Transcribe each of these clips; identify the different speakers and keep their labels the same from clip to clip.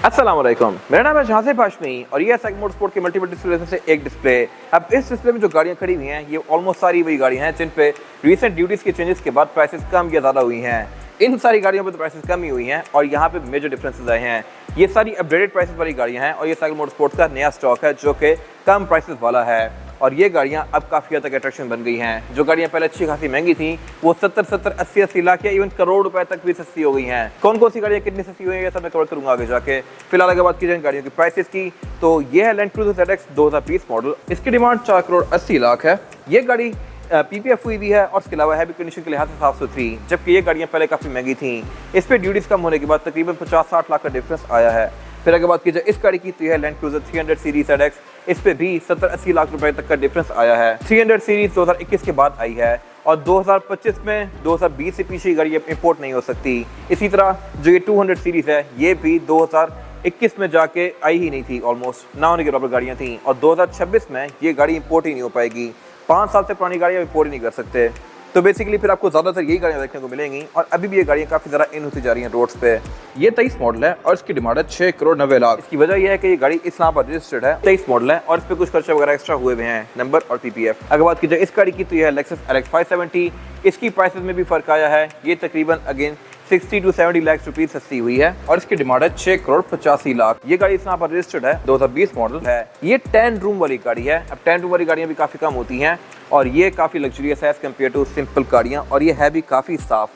Speaker 1: अस्सलाम वालेकुम, मेरा नाम है जहाज़ हाशमी और ये साइकिल मोटरस्पोर्ट के मल्टीपल डिस्प्ले में से एक डिस्प्ले। अब इस डिस्प्ले में जो गाड़ियाँ खड़ी हुई हैं ये ऑलमोस्ट सारी वही गाड़ियाँ हैं जिन पे रीसेंट ड्यूटीज़ के चेंजेस के बाद प्राइसेस कम या ज़्यादा हुई हैं। इन सारी गाड़ियों पे तो प्राइसेस कम ही हुई हैं और यहाँ पे मेजर डिफरेंसेस आए हैं। ये सारी अपडेटेड प्राइसेस वाली गाड़ियाँ हैं और ये साइकिल मोटरस्पोर्ट का नया स्टॉक है जो कि कम प्राइसेस वाला है और ये गाड़ियाँ अब काफ़ी हद तक अट्रैक्शन बन गई हैं। जो गाड़ियाँ पहले अच्छी खासी महंगी थी वो 70 80 लाख या इवन करोड़ रुपए तक भी सस्ती हो गई हैं। कौन कौन सी गाड़ियाँ कितनी सस्ती हुई हैं ये सब मैं कवर करूँगा आगे जाके। फिलहाल अगर बात की जाए गाड़ियों की प्राइसेस की तो ये है लैंड क्रूजर ZX 2020 मॉडल। इसकी डिमांड 4 करोड़ 80 लाख है। ये गाड़ी PPF हुई भी है और इसके अलावा हैवी कंडीशन के लिहाज से साफ सुथरी, जबकि ये गाड़ियाँ पहले काफ़ी महंगी थी। इस पर ड्यूटीज़ कम होने के बाद तकरीबन 50-60 लाख का डिफरेंस आया है। फिर अगर बात की जाए इस गाड़ी की तो यह है लैंड क्रूजर 300 सीरीज ZX। इस पे भी 70-80 लाख रुपए तक का डिफरेंस आया है। 300 सीरीज 2021 के बाद आई है और 2025 में 2020 से पीछे गाड़ी इंपोर्ट नहीं हो सकती। इसी तरह जो ये 200 सीरीज है ये भी 2021 में जाके आई ही नहीं थी, ऑलमोस्ट ना होने के बराबर गाड़ियाँ थी और 2026 में ये गाड़ी इंपोर्ट ही नहीं हो पाएगी। 5 साल से पुरानी गाड़ियाँ इंपोर्ट ही नहीं कर सकते। तो बेसिकली फिर आपको ज़्यादातर यही गाड़ियाँ देखने को मिलेंगी और अभी भी ये गाड़ियाँ काफ़ी ज़्यादा इन होती जा रही हैं रोड्स पे। ये 23 मॉडल है और इसकी डिमांड है 6 करोड़ 90 लाख। इसकी वजह यह है कि ये गाड़ी इस्लामाबाद रजिस्टर्ड है, 23 मॉडल है और इस पर कुछ खर्चे वगैरह एक्स्ट्रा हुए हुए हैं, नंबर और PPF। अगर बात की जाए इस गाड़ी की तो यह है लेक्सस LX 570। इसकी प्राइसेस में भी फर्क आया है। ये तकरीबन अगेन 60 to 70 लाख रुपीज सस्ती हुई है और इसकी डिमांड है 6 करोड़ 85 लाख। ये गाड़ी यहाँ पर रजिस्टर्ड है, 2020 मॉडल है। ये 10 रूम वाली गाड़ी है। अब 10 रूम वाली गाड़ियाँ भी काफ़ी कम होती हैं और ये काफ़ी लग्जरियस है एज कम्पेयर टू सिंपल गाड़ियाँ और ये है भी काफ़ी साफ।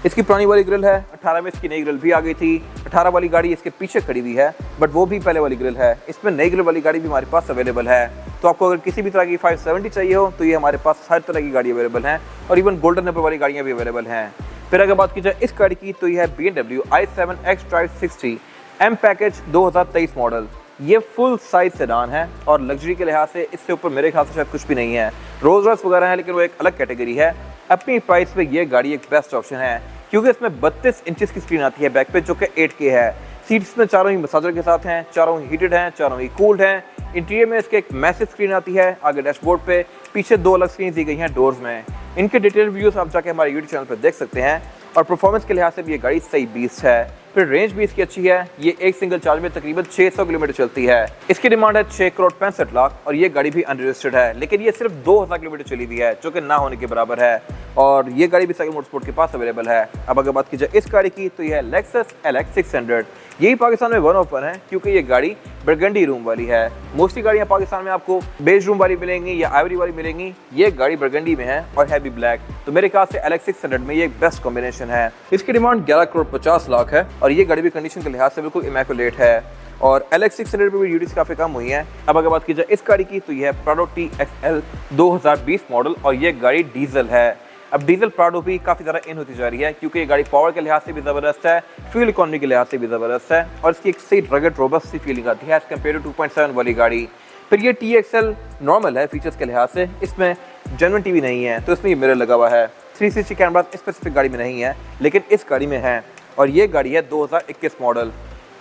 Speaker 1: इसकी पुरानी वाली ग्रिल है, 18 में इसकी नई ग्रिल भी आ गई थी। 18 वाली गाड़ी इसके पीछे खड़ी हुई है बट वो भी पहले वाली ग्रिल है। इसमें नई ग्रिल वाली गाड़ी भी हमारे पास अवेलेबल है। तो आपको अगर किसी भी तरह की 570 चाहिए हो तो ये हमारे पास हर तरह की गाड़ी अवेलेबल है और इवन गोल्डन नंबर वाली गाड़ियाँ भी अवेलेबल हैं। फिर अगर बात की जाए इस गाड़ी की तो यह है BMW i7 xDrive 60 M package 2023 model. ये फुल साइज सेडान है और लग्जरी के लिहाज से इससे ऊपर मेरे ख्याल से शायद कुछ भी नहीं है। रोल्स रॉयस वगैरह है लेकिन वो एक अलग कैटेगरी है। अपनी प्राइस पे ये गाड़ी एक बेस्ट ऑप्शन है क्योंकि इसमें 32 इंचेस की स्क्रीन आती है बैक पे जो कि 8K है। सीट्स में चारों ही मसाजर के साथ हैं, चारों ही हीटेड हैं, चारों ही कूल्ड हैं। इंटीरियर में इसके एक मैसिव स्क्रीन आती है आगे डैशबोर्ड पे, पीछे 2 अलग स्क्रीन दी गई हैं डोर्स में। इनके डिटेल व्यूज़ आप जाके हमारे यूट्यूब चैनल पर देख सकते हैं और परफॉर्मेंस के लिहाज से भी ये गाड़ी सही बीस्ट है। फिर रेंज भी इसकी अच्छी है। ये एक सिंगल चार्ज में तकरीबन 600 किलोमीटर चलती है। इसकी डिमांड है 6 करोड़ 65 लाख और ये गाड़ी भी अनरजिस्टर्ड है लेकिन ये सिर्फ 2000 किलोमीटर चली हुई है जो कि ना होने के बराबर है और ये गाड़ी भी साइकिल मोटरस्पोर्ट के पास अवेलेबल है। अब अगर बात की जाए इस गाड़ी की तो यह है लेक्सस LX 600। यही पाकिस्तान में 1 ऑफ 1 है क्योंकि ये गाड़ी बरगंडी रूम वाली है। मोस्टली गाड़ियाँ पाकिस्तान में आपको बेज रूम वाली मिलेंगी या आइवरी वाली मिलेंगी। ये गाड़ी बरगंडी में है और है भी ब्लैक, तो मेरे ख्याल से LX 600 में ये एक बेस्ट कॉम्बिनेशन है। इसकी डिमांड 11 करोड़ 50 लाख है और ये गाड़ी भी कंडीशन के लिहाज से बिल्कुल इमैकुलेट है और LX 600 पे भी ड्यूटीज काफ़ी कम हुई हैं। अब अगर बात की जाए इस गाड़ी की तो यह है प्राडो TXL 2020 मॉडल और ये गाड़ी डीजल है। अब डीजल प्राडो भी काफ़ी ज़्यादा इन होती जा रही है क्योंकि ये गाड़ी पावर के लिहाज से भी ज़बरदस्त है, फ्यूल इकोनॉमी के लिहाज से भी ज़बरदस्त है और इसकी एक सही रगड रोबस्ट सी फीलिंग आती है एज कम्पेयर टू 2.7 वाली गाड़ी। फिर ये TXL नॉर्मल है फीचर्स के लिहाज से, इसमें जेन्युइन TV नहीं है तो इसमें ये मिरर लगा हुआ है। 360 कैमरा स्पेसिफिक गाड़ी में नहीं है लेकिन इस गाड़ी में है और ये गाड़ी है 2021 मॉडल।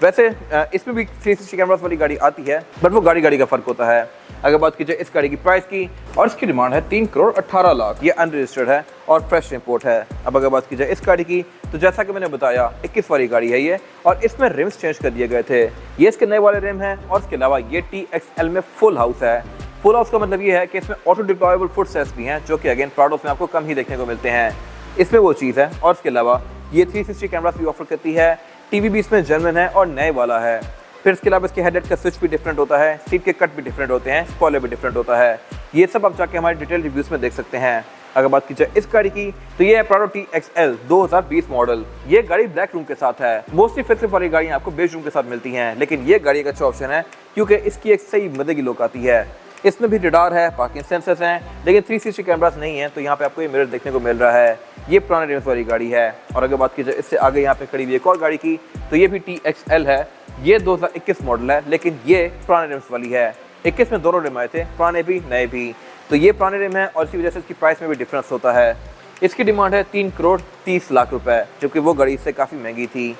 Speaker 1: वैसे इसमें भी 360 कैमरास वाली गाड़ी आती है बट वो गाड़ी का फ़र्क होता है। अगर बात की जाए इस गाड़ी की प्राइस की और इसकी डिमांड है 3 करोड़ 18 लाख। ये अनरजिस्टर्ड है और फ्रेश इंपोर्ट है। अब अगर बात की जाए इस गाड़ी की तो जैसा कि मैंने बताया 21 वाली गाड़ी है ये और इसमें रिम्स चेंज कर दिए गए थे। ये इसके नए वाले रिम हैं और इसके अलावा ये TXL में फुल हाउस है। फुल हाउस का मतलब ये है कि इसमें ऑटो डिप्लॉयबल फुट सेट्स भी हैं जो कि अगेन प्राडो में आपको कम ही देखने को मिलते हैं। इसमें वो चीज़ है और इसके अलावा ये 360 कैमरास भी ऑफर करती है। TV भी इसमें जेन्युइन है और नए वाला है। फिर इसके अलावा इसके हेडलाइट का स्विच भी डिफरेंट होता है, सीट के कट भी डिफरेंट होते हैं, स्पॉइलर भी डिफरेंट होता है। ये सब आप जाके हमारे डिटेल रिव्यूज़ में देख सकते हैं। अगर बात की जाए इस गाड़ी की तो ये है प्राडो TXL 2020 मॉडल। ये गाड़ी ब्लैक रूम के साथ है। मोस्टली फेसिव वाली गाड़ियाँ आपको बेज रूम के साथ मिलती हैं लेकिन ये गाड़ी का अच्छा ऑप्शन है क्योंकि इसकी एक सही मदगी लुक आती है। इसमें भी रडार है, पार्किंग सेंसर्स हैं लेकिन 360 कैमरास नहीं है तो यहाँ पे आपको ये मिरर देखने को मिल रहा है। ये पुराने रिम्स वाली गाड़ी है। और अगर बात की जाए इससे आगे यहाँ पे खड़ी हुई एक और गाड़ी की तो ये भी TXL है। ये 2021 मॉडल है लेकिन ये पुराने रिम्स वाली है। 21 में दोनों रिम आए थे, पुराने भी नए भी, तो ये पुराने रिम है और इसी वजह से इसकी प्राइस में भी डिफरेंस होता है। इसकी डिमांड है 3 करोड़ 30 लाख रुपए जबकि वो गाड़ी इससे काफ़ी महंगी थी।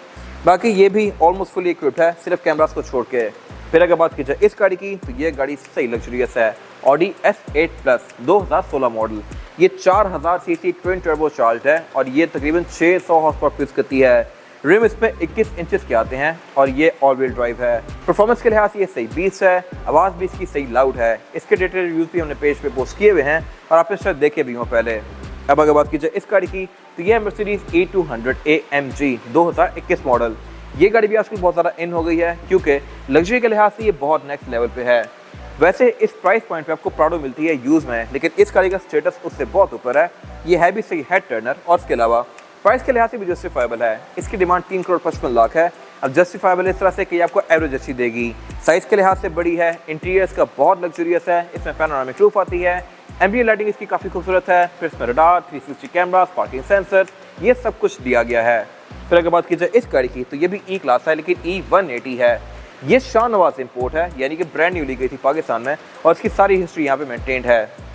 Speaker 1: बाकी ये भी ऑलमोस्ट फुली इक्विप्ड है सिर्फ कैमरास को छोड़ के। फिर अगर बात की जाए इस गाड़ी की तो ये गाड़ी सही लग्जरियस है। Audi S8 plus 2016 model. ये 4000 सीसी ट्विन टर्बो चार्ज है और ये तकरीबन 600 हॉर्स पावर प्रोड्यूस करती है। रिम इसमें 21 इंचेस के आते हैं और ये ऑल व्हील ड्राइव है। परफॉर्मेंस के लिहाज से ये सही बीस्ट है, आवाज़ भी इसकी सही लाउड है। इसके डिटेल रिव्यूज़ भी हमने पेज पे पोस्ट किए हुए हैं और आपने शायद देखे भी हों पहले। अब अगर बात की जाए इस गाड़ी की तो ये है मर्सिडीज E200 AMG 2021 मॉडल। ये गाड़ी भी आजकल बहुत ज़्यादा इन हो गई है क्योंकि लग्जरी के लिहाज से ये बहुत नेक्स्ट लेवल पे है। वैसे इस प्राइस पॉइंट पे आपको प्राडो मिलती है यूज़ में, लेकिन इस गाड़ी का स्टेटस उससे बहुत ऊपर है। ये है भी सही हेड टर्नर और इसके अलावा प्राइस के लिहाज से भी जस्टिफाइबल है। इसकी डिमांड 3,55,00,000 है। अब जस्टिफाइबल इस तरह से कि आपको एवरेज अच्छी देगी। साइज़ के लिहाज से बड़ी है, इंटीरियर्स का बहुत लग्जरियस है। इसमें पैनोरामिक रूफ आती है, एम्बिएंट लाइटिंग इसकी काफ़ी खूबसूरत है। फिर इसमें रडार, 360 कैमरा, पार्किंग सेंसर, ये सब कुछ दिया गया है। फिर अगर बात की जाए इस गाड़ी की तो ये भी ई क्लास है लेकिन E180 है। ये शाहनवाज इंपोर्ट है, यानी कि ब्रांड न्यू ली गई थी पाकिस्तान में और इसकी सारी हिस्ट्री यहाँ पे मेंटेन्ड है।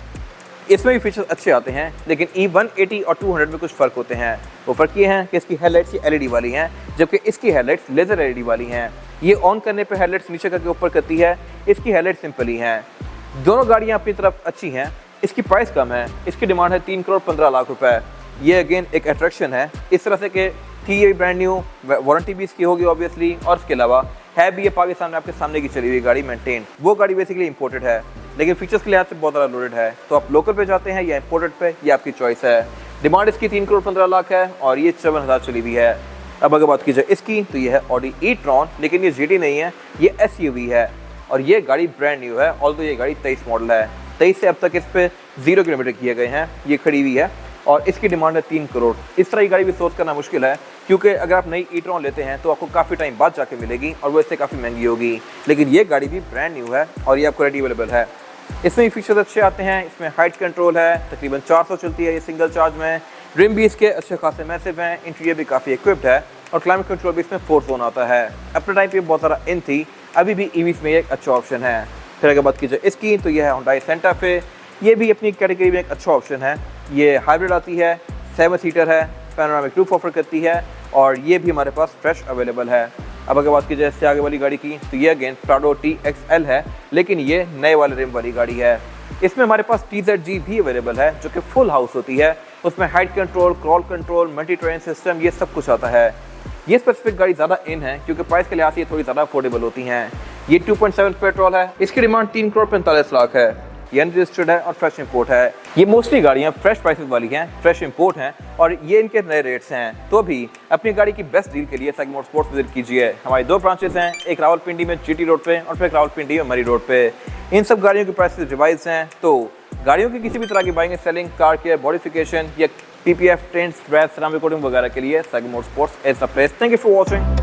Speaker 1: इसमें भी फीचर्स अच्छे आते हैं लेकिन E180 और 200 में कुछ फ़र्क होते हैं। वो फ़र्क ये हैं कि इसकी हेडलाइट्स LED वाली हैं जबकि इसकी हेडलाइट्स लेज़र LED वाली हैं। ये ऑन करने पर हेडलाइट्स नीचे करके ऊपर करती है, इसकी हेडलाइट सिंपल ही हैं। दोनों गाड़ियाँ अपनी तरफ अच्छी हैं। इसकी प्राइस कम है, इसकी डिमांड है 3,15,00,000 रुपये। ये अगेन एक अट्रैक्शन है इस तरह से कि थी ये ब्रांड न्यू, वारंटी भी इसकी होगी ऑब्वियसली, और इसके अलावा है भी ये पाकिस्तान में आपके सामने की चली हुई गाड़ी मेंटेन। वो गाड़ी बेसिकली इंपोर्टेड है लेकिन फीचर्स के लिहाज से बहुत ज़्यादा लोडेड है। तो आप लोकल पे जाते हैं या इंपोर्टेड पे, ये आपकी चॉइस है। डिमांड इसकी 3,15,00,000 है और ये 54,000 चली हुई है। अब अगर बात की जाए इसकी तो ये है ऑडी e-tron, लेकिन ये GT नहीं है, ये SUV है और ये गाड़ी ब्रांड न्यू है। ऑल्दो ये गाड़ी 23 मॉडल है। 23 से अब तक इस पर 0 किलोमीटर किए गए हैं। ये खड़ी हुई है और इसकी डिमांड है 3 करोड़। इस तरह की गाड़ी भी सोच करना मुश्किल है क्योंकि अगर आप नई e-tron लेते हैं तो आपको काफ़ी टाइम बाद जाके मिलेगी और वो इससे काफ़ी महंगी होगी। लेकिन ये गाड़ी भी ब्रांड न्यू है और ये आपको रेडी अवेलेबल है। इसमें फीचर्स अच्छे आते हैं। इसमें हाइट कंट्रोल है, तकरीबन 400 चलती है ये सिंगल चार्ज में। रिम भी इसके अच्छे खासे मैसिव हैं, इंटीरियर भी काफ़ी इक्विप्ड है और क्लाइमेट कंट्रोल भी इसमें 4 जोन आता है। अपने टाइम पे बहुत सारा इन थी, अभी भी EVs में एक अच्छा ऑप्शन है। फिर अगर बात की जाए इसकी तो यह है Hyundai Santa Fe। ये भी अपनी कैटेगरी में एक अच्छा ऑप्शन है। ये हाइब्रिड आती है, 7 सीटर है, पैनोरामिक रूफ ऑफर करती है और ये भी हमारे पास फ्रेश अवेलेबल है। अब अगर बात की जाए इससे आगे वाली गाड़ी की तो ये अगेन प्राडो TXL है लेकिन ये नए वाले रिम वाली गाड़ी है। इसमें हमारे पास TZG भी अवेलेबल है जो कि फुल हाउस होती है। उसमें height control, crawl control, multi train system, ये सब कुछ आता है। ये स्पेसिफिक गाड़ी ज़्यादा इन है क्योंकि प्राइस के लिहाज से ये थोड़ी ज़्यादा अफोर्डेबल होती हैं। ये 2.7 पेट्रोल है, इसकी डिमांड 3,45,00,000 है। ये अनरजिस्टर्ड है और फ्रेश इंपोर्ट है। ये मोस्टली गाड़ियाँ फ्रेश प्राइसेस वाली हैं, फ्रेश इंपोर्ट हैं और ये इनके नए रेट्स हैं। तो भी अपनी गाड़ी की बेस्ट डील के लिए सेग मोटरस्पोर्ट्स विजिट कीजिए। हमारी 2 ब्रांचेस हैं, एक रावलपिंडी में GT रोड पे और फिर एक रावलपिंडी में मरी रोड पे। इन सब गाड़ियों की प्राइसेस रिवाइज हैं। तो गाड़ियों की किसी भी तरह की buying, selling, car care, modification या PPF, trends, drive, ceramic coating वगैरह के लिए सेग motorsports is the place. Thank you for watching.